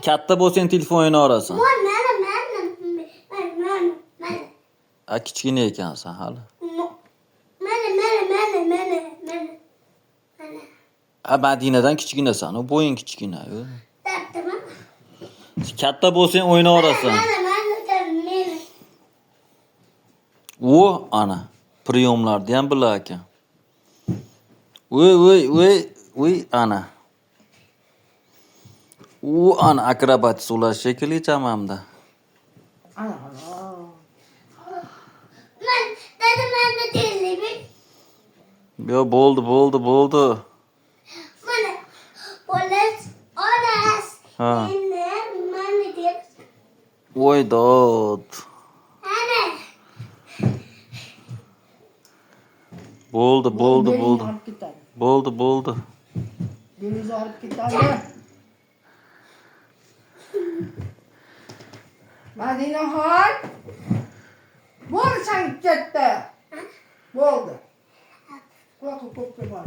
Katta bo'lsang telefon o'yini olasan. Mana. Kichkina ekansan hali. Mana. Madinadan kichkinasan, u bo'ying kichkina. Katta bo'lsang o'yina olasan. O, ana. Priyomlarni ham bilar ekan. Voy, ana. U ana akrobat suvlar shekilli chamamda. Ana. Mana tezlik. Yo, bo'ldi. Mana. Olas. Ha. Mana deb. Voy dod. Ana. Bo'ldi. Olib ketadi. Bo'ldi. Deniz olib ketadi. Madinaxon. Bo'ldi, sen ketdi. Bo'ldi. Quloqqa ko'p bor.